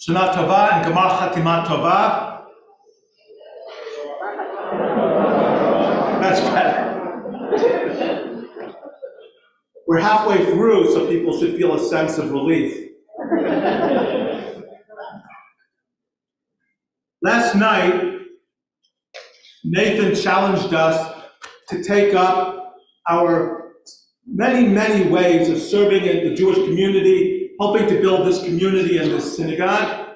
Shana Tova and Gemar Chatima Tova. That's better. We're halfway through, so people should feel a sense of relief. Last night, Nathan challenged us to take up our many ways of serving in the Jewish community, helping to build this community and this synagogue.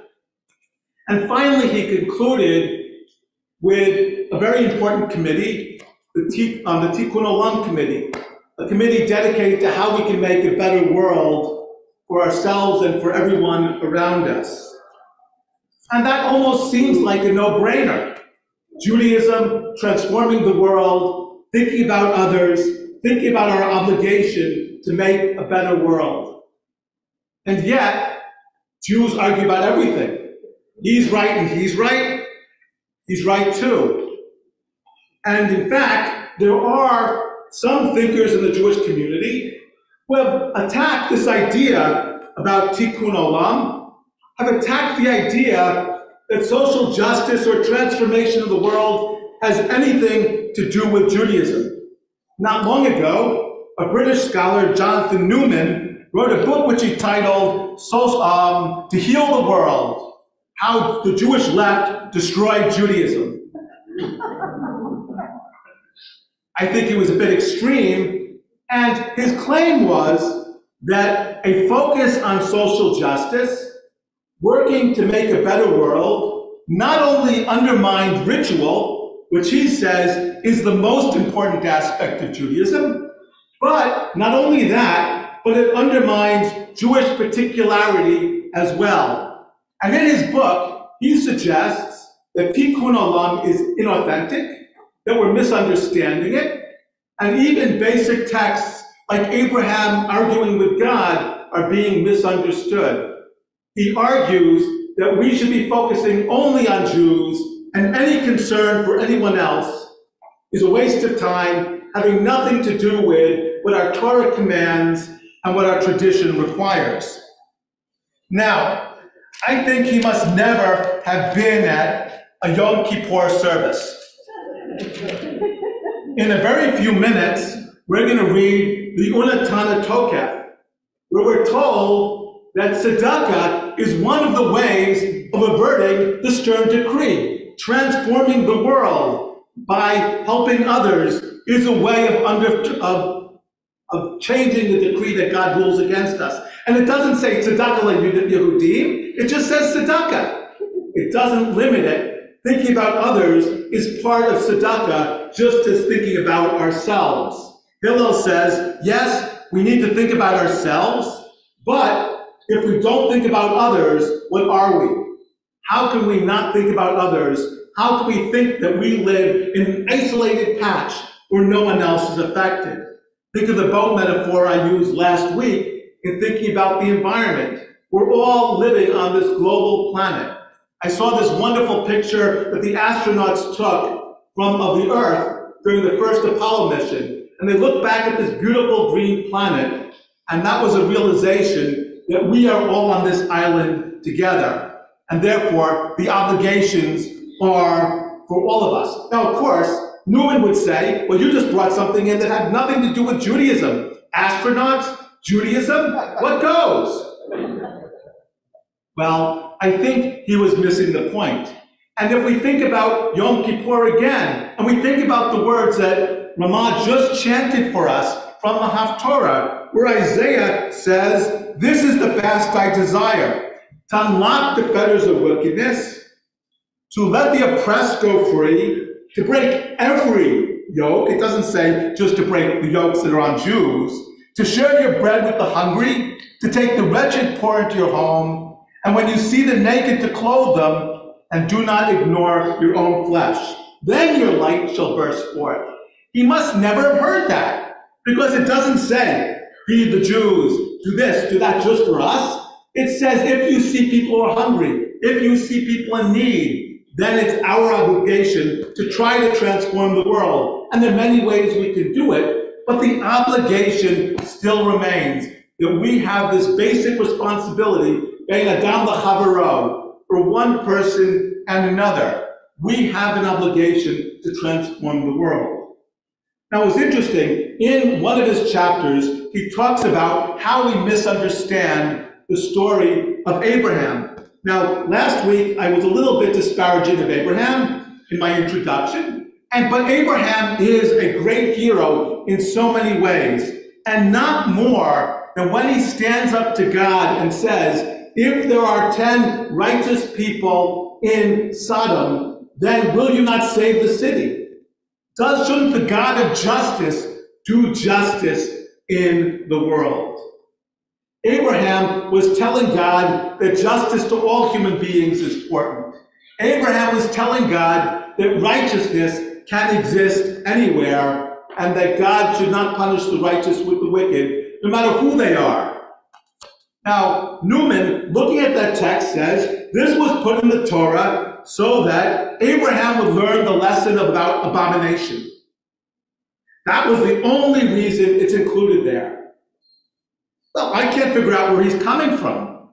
And finally, he concluded with a very important committee, the Tikkun Olam Committee, a committee dedicated to how we can make a better world for ourselves and for everyone around us. And that almost seems like a no-brainer. Judaism, transforming the world, thinking about others, thinking about our obligation to make a better world. And yet, Jews argue about everything. He's right and he's right. He's right too. And in fact, there are some thinkers in the Jewish community who have attacked this idea about Tikkun Olam, have attacked the idea that social justice or transformation of the world has anything to do with Judaism. Not long ago, a British scholar, Jonathan Newman, wrote a book which he titled To Heal the World, How the Jewish Left Destroyed Judaism. I think he was a bit extreme, and his claim was that a focus on social justice, working to make a better world, not only undermined ritual, which he says is the most important aspect of Judaism, but not only that, but it undermines Jewish particularity as well. And in his book, he suggests that Tikkun Olam is inauthentic, that we're misunderstanding it, and even basic texts like Abraham arguing with God are being misunderstood. He argues that we should be focusing only on Jews, and any concern for anyone else is a waste of time, having nothing to do with what our Torah commands and what our tradition requires. Now, I think he must never have been at a Yom Kippur service. In a very few minutes, we're going to read the Unatana Tokef, where we're told that tzedakah is one of the ways of averting the stern decree. Transforming the world by helping others is a way of changing the decree that God rules against us. And it doesn't say tzedakah Yehudim, it just says tzedakah. It doesn't limit it. Thinking about others is part of tzedakah, just as thinking about ourselves. Hillel says, yes, we need to think about ourselves, but if we don't think about others, what are we? How can we not think about others? How can we think that we live in an isolated patch where no one else is affected? Think of the boat metaphor I used last week in thinking about the environment. We're all living on this global planet. I saw this wonderful picture that the astronauts took of the Earth during the first Apollo mission. And they looked back at this beautiful green planet, and that was a realization that we are all on this island together. And therefore, the obligations are for all of us. Now, of course, Newman would say, well, you just brought something in that had nothing to do with Judaism. Astronauts, Judaism, what goes? Well, I think he was missing the point. And if we think about Yom Kippur again, and we think about the words that Ramah just chanted for us from the Haftorah, where Isaiah says, this is the fast I desire, to unlock the fetters of wickedness, to let the oppressed go free, to break every yoke. It doesn't say just to break the yokes that are on Jews, to share your bread with the hungry, to take the wretched poor into your home, and when you see the naked, to clothe them, and do not ignore your own flesh. Then your light shall burst forth. He must never have heard that, because it doesn't say, feed the Jews, do this, do that just for us. It says, if you see people who are hungry, if you see people in need, then it's our obligation to try to transform the world. And there are many ways we can do it, but the obligation still remains that we have this basic responsibility bein adam l'chavaro, for one person and another. We have an obligation to transform the world. Now, it's interesting, in one of his chapters, he talks about how we misunderstand the story of Abraham. Now, last week, I was a little bit disparaging of Abraham in my introduction, but Abraham is a great hero in so many ways, and not more than when he stands up to God and says, if there are 10 righteous people in Sodom, then will you not save the city? Shouldn't the God of justice do justice in the world? Abraham was telling God that justice to all human beings is important. Abraham was telling God that righteousness can exist anywhere and that God should not punish the righteous with the wicked, no matter who they are. Now, Newman, looking at that text, says this was put in the Torah so that Abraham would learn the lesson about abomination. That was the only reason it's included there. Well, I can't figure out where he's coming from.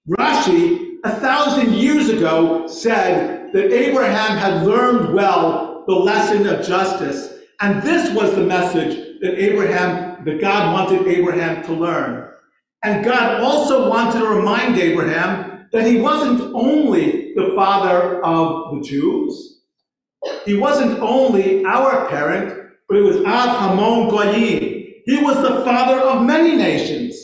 Rashi, 1,000 years ago, said that Abraham had learned well the lesson of justice, and this was the message that God wanted Abraham to learn. And God also wanted to remind Abraham that he wasn't only the father of the Jews, he wasn't only our parent, but it was Av Hamon Goyim. He was the father of many nations.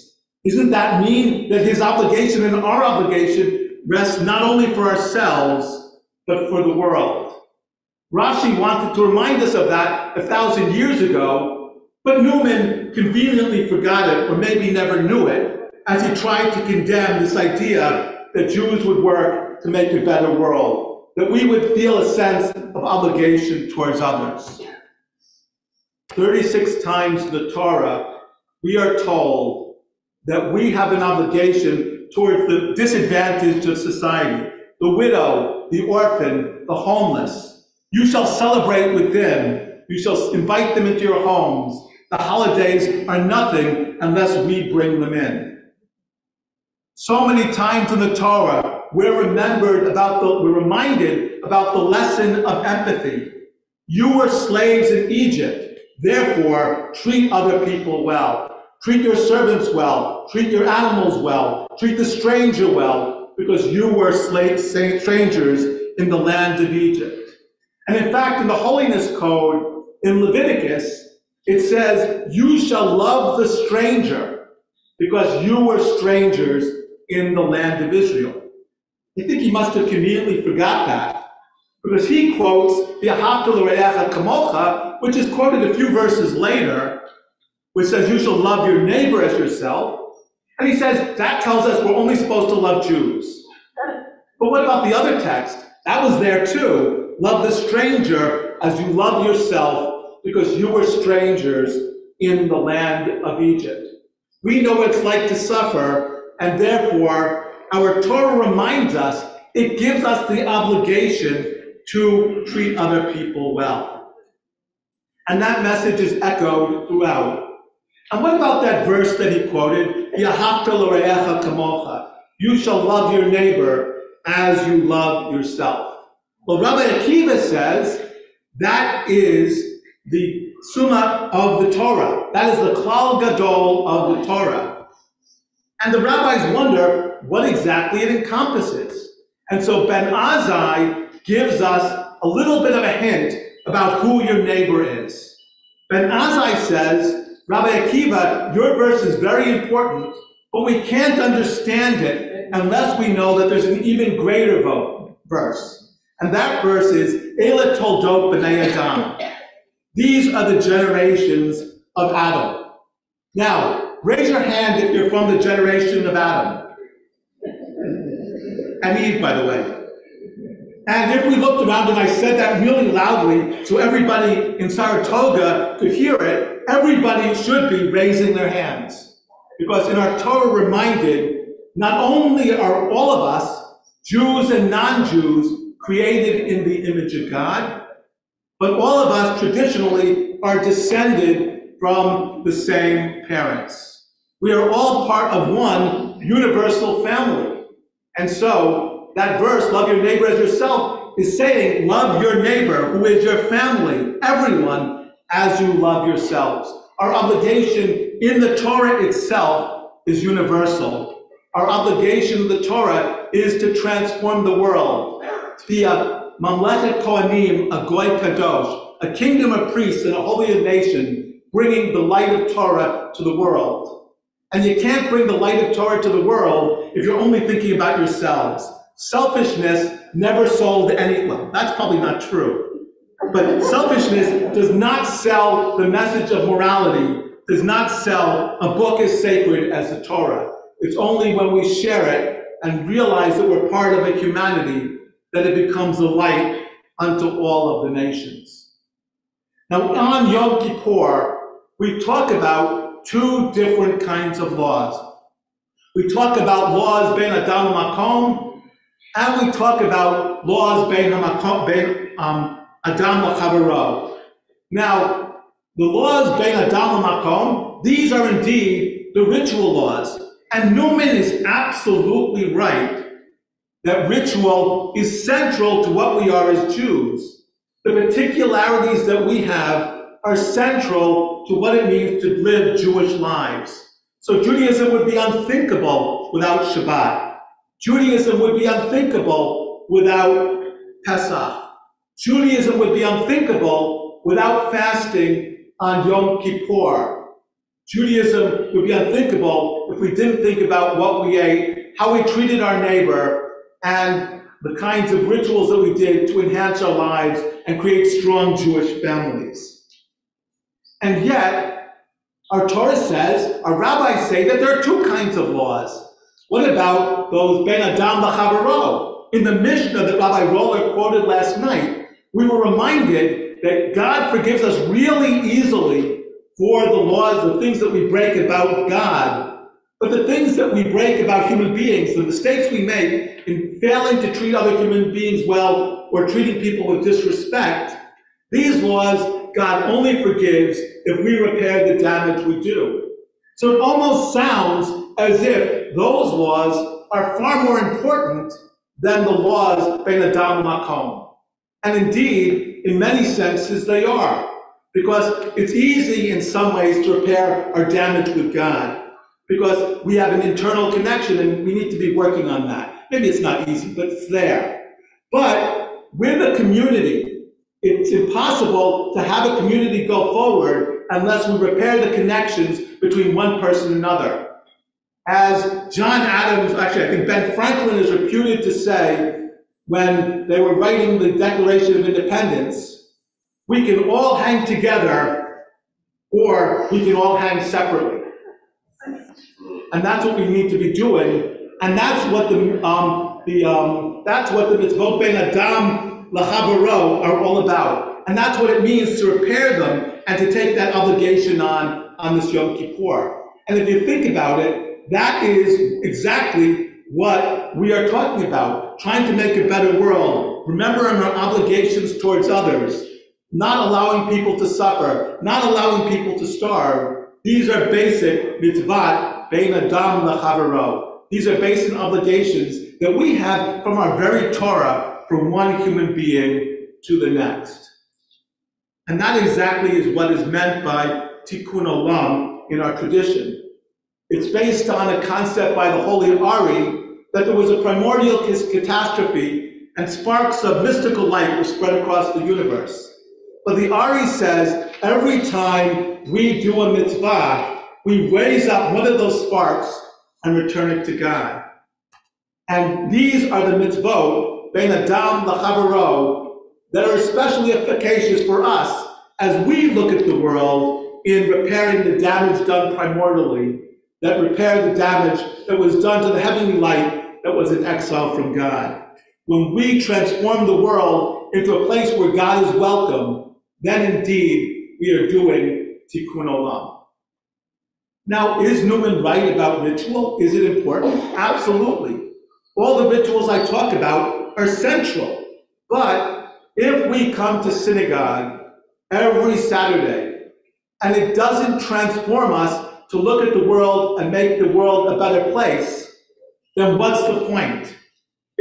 Doesn't that mean that his obligation and our obligation rests not only for ourselves, but for the world? Rashi wanted to remind us of that 1,000 years ago, but Newman conveniently forgot it, or maybe never knew it, as he tried to condemn this idea that Jews would work to make a better world, that we would feel a sense of obligation towards others. 36 times in the Torah, we are told that we have an obligation towards the disadvantaged of society, the widow, the orphan, the homeless. You shall celebrate with them. You shall invite them into your homes. The holidays are nothing unless we bring them in. So many times in the Torah, we're reminded about the lesson of empathy. You were slaves in Egypt, therefore treat other people well. Treat your servants well. Treat your animals well. Treat the stranger well, because you were strangers in the land of Egypt. And in fact, in the Holiness Code, in Leviticus, it says, you shall love the stranger, because you were strangers in the land of Israel. I think he must have conveniently forgot that, because he quotes V'ahavta l'reacha kamocha, which is quoted a few verses later, which says you shall love your neighbor as yourself. And he says that tells us we're only supposed to love Jews. But what about the other text? That was there too. Love the stranger as you love yourself, because you were strangers in the land of Egypt. We know what it's like to suffer, and therefore our Torah reminds us, it gives us the obligation to treat other people well. And that message is echoed throughout. And what about that verse that he quoted? V'ahavta l'reacha kamocha. You shall love your neighbor as you love yourself. Well, Rabbi Akiva says that is the Summa of the Torah. That is the Klal Gadol of the Torah. And the rabbis wonder what exactly it encompasses. And so Ben Azai gives us a little bit of a hint about who your neighbor is. Ben Azai says, Rabbi Akiva, your verse is very important, but we can't understand it unless we know that there's an even greater verse. And that verse is, Eila toldot b'nei Adam. These are the generations of Adam. Now, raise your hand if you're from the generation of Adam. And Eve, by the way. And if we looked around and I said that really loudly so everybody in Saratoga could hear it, everybody should be raising their hands. Because in our Torah reminded, not only are all of us, Jews and non-Jews, created in the image of God, but all of us traditionally are descended from the same parents. We are all part of one universal family. And so that verse, love your neighbor as yourself, is saying love your neighbor, who is your family, everyone, as you love yourselves. Our obligation in the Torah itself is universal. Our obligation in the Torah is to transform the world, to be a Mamlechet Kohanim, a Goy Kadosh, a kingdom of priests and a holy nation, bringing the light of Torah to the world. And you can't bring the light of Torah to the world if you're only thinking about yourselves. Selfishness never sold anyone. That's probably not true. But selfishness does not sell the message of morality, does not sell a book as sacred as the Torah. It's only when we share it and realize that we're part of a humanity that it becomes a light unto all of the nations. Now, on Yom Kippur, we talk about two different kinds of laws. We talk about laws bein Adam Makom, and we talk about laws bein Adam L'Chavaro. Now, the laws bein Adam Makom, these are indeed the ritual laws. And Newman is absolutely right that ritual is central to what we are as Jews. The particularities that we have are central to what it means to live Jewish lives. So Judaism would be unthinkable without Shabbat. Judaism would be unthinkable without Pesach. Judaism would be unthinkable without fasting on Yom Kippur. Judaism would be unthinkable if we didn't think about what we ate, how we treated our neighbor, and the kinds of rituals that we did to enhance our lives and create strong Jewish families. And yet, our Torah says, our rabbis say that there are two kinds of laws. What about those bein Adam L'Chavaro? In the Mishnah that Rabbi Roller quoted last night, we were reminded that God forgives us really easily for the laws, the things that we break about God. But the things that we break about human beings, the mistakes we make in failing to treat other human beings well or treating people with disrespect, these laws God only forgives if we repair the damage we do. So it almost sounds as if those laws are far more important than the laws bein Adam Makom. And indeed, in many senses, they are. Because it's easy in some ways to repair our damage with God. Because we have an internal connection and we need to be working on that. Maybe it's not easy, but it's there. But with a community, it's impossible to have a community go forward unless we repair the connections between one person and another. As John Adams, actually I think Ben Franklin is reputed to say when they were writing the Declaration of Independence, we can all hang together or we can all hang separately. And that's what we need to be doing. And that's what the mitzvot bein Adam L'Chavaro are all about. And that's what it means to repair them and to take that obligation on this Yom Kippur. And if you think about it, that is exactly what we are talking about, trying to make a better world, remembering our obligations towards others, not allowing people to suffer, not allowing people to starve. These are basic mitzvot bein Adam L'Chavaro. These are basic obligations that we have from our very Torah from one human being to the next. And that exactly is what is meant by Tikkun Olam in our tradition. It's based on a concept by the Holy Ari that there was a primordial catastrophe and sparks of mystical light were spread across the universe. But the Ari says every time we do a mitzvah, we raise up one of those sparks and return it to God. And these are the mitzvot bein Adam L'Chavaro that are especially efficacious for us as we look at the world in repairing the damage done primordially, that repair the damage that was done to the heavenly light that was in exile from God. When we transform the world into a place where God is welcome, then indeed we are doing Tikkun Olam. Now, is Newman right about ritual? Is it important? Absolutely. All the rituals I talk about are central. But if we come to synagogue every Saturday and it doesn't transform us to look at the world and make the world a better place, then what's the point?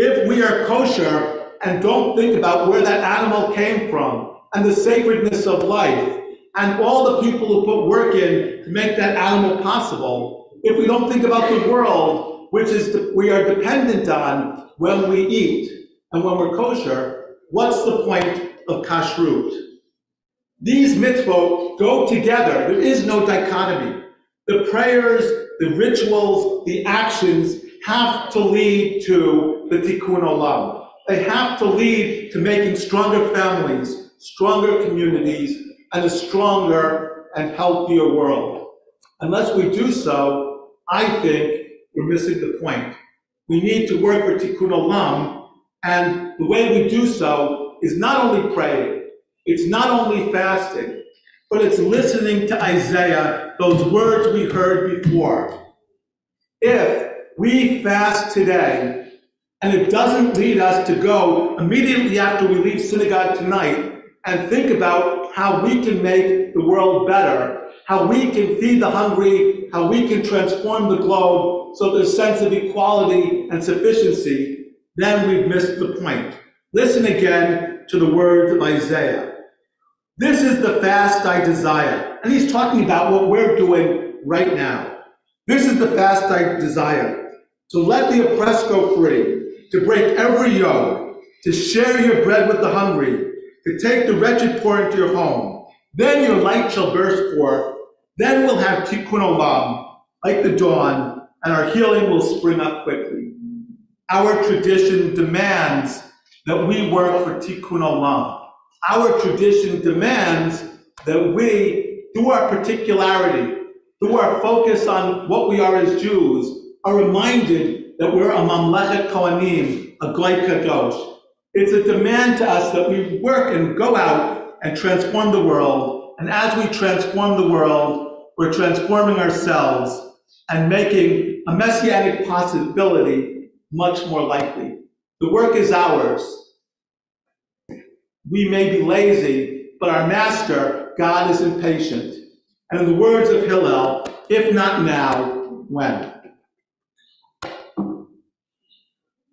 If we are kosher and don't think about where that animal came from and the sacredness of life and all the people who put work in to make that animal possible, if we don't think about the world, which is we are dependent on when we eat and when we're kosher, what's the point of kashrut? These mitzvot go together. There is no dichotomy. The prayers, the rituals, the actions have to lead to the tikkun olam. They have to lead to making stronger families, stronger communities, and a stronger and healthier world. Unless we do so, I think we're missing the point. We need to work for tikkun olam, and the way we do so is not only praying, it's not only fasting, but it's listening to Isaiah, those words we heard before. If we fast today, and it doesn't lead us to go immediately after we leave synagogue tonight and think about how we can make the world better, how we can feed the hungry, how we can transform the globe so there's a sense of equality and sufficiency, then we've missed the point. Listen again to the words of Isaiah. This is the fast I desire. And he's talking about what we're doing right now. This is the fast I desire. To let the oppressed go free, to break every yoke, to share your bread with the hungry, to take the wretched poor into your home. Then your light shall burst forth. Then we'll have tikkun olam, like the dawn, and our healing will spring up quickly. Our tradition demands that we work for tikkun olam. Our tradition demands that we, through our particularity, through our focus on what we are as Jews, are reminded that we're a mamlechet kohanim, a goy kadosh. It's a demand to us that we work and go out and transform the world. And as we transform the world, we're transforming ourselves and making a messianic possibility much more likely. The work is ours. We may be lazy, but our master, God, is impatient. And in the words of Hillel, if not now, when?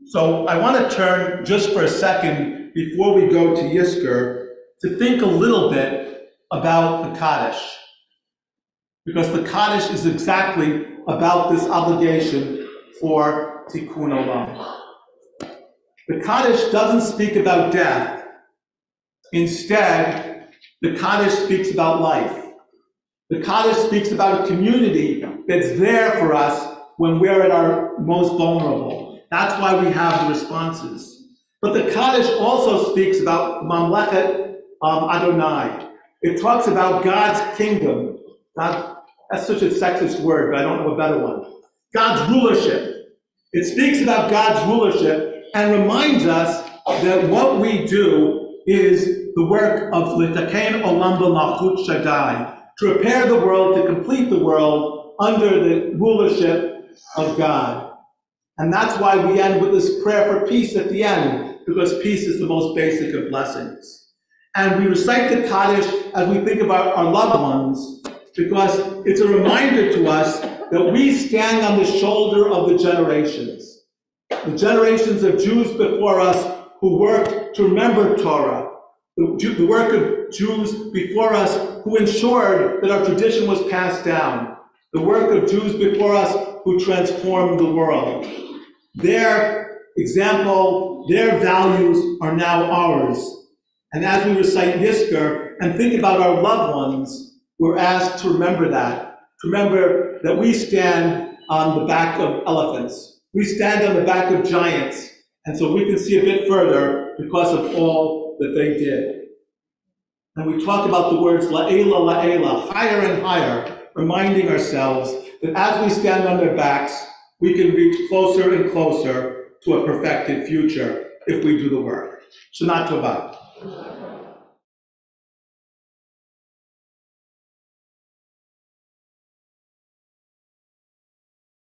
So I want to turn just for a second before we go to Yizkor to think a little bit about the Kaddish. Because the Kaddish is exactly about this obligation for tikkun olam. The Kaddish doesn't speak about death. Instead, the Kaddish speaks about life. The Kaddish speaks about a community that's there for us when we're at our most vulnerable. That's why we have the responses. But the Kaddish also speaks about Mamlechet Adonai. It talks about God's kingdom. God, that's such a sexist word, but I don't know a better one. God's rulership. It speaks about God's rulership and reminds us that what we do is the work of Litaken Olam B'Malchut Shaddai, to prepare the world, to complete the world under the rulership of God. And that's why we end with this prayer for peace at the end, because peace is the most basic of blessings. And we recite the Kaddish as we think about our loved ones, because it's a reminder to us that we stand on the shoulder of the generations of Jews before us who worked to remember Torah, the work of Jews before us who ensured that our tradition was passed down, the work of Jews before us who transformed the world. Their example, their values are now ours. And as we recite Yizkor and think about our loved ones, we're asked to remember that we stand on the back of elephants. We stand on the back of giants. And so we can see a bit further because of all that they did. And we talk about the words la'ela, la'ela, higher and higher, reminding ourselves that as we stand on their backs, we can reach closer and closer to a perfected future if we do the work. Shana Tova.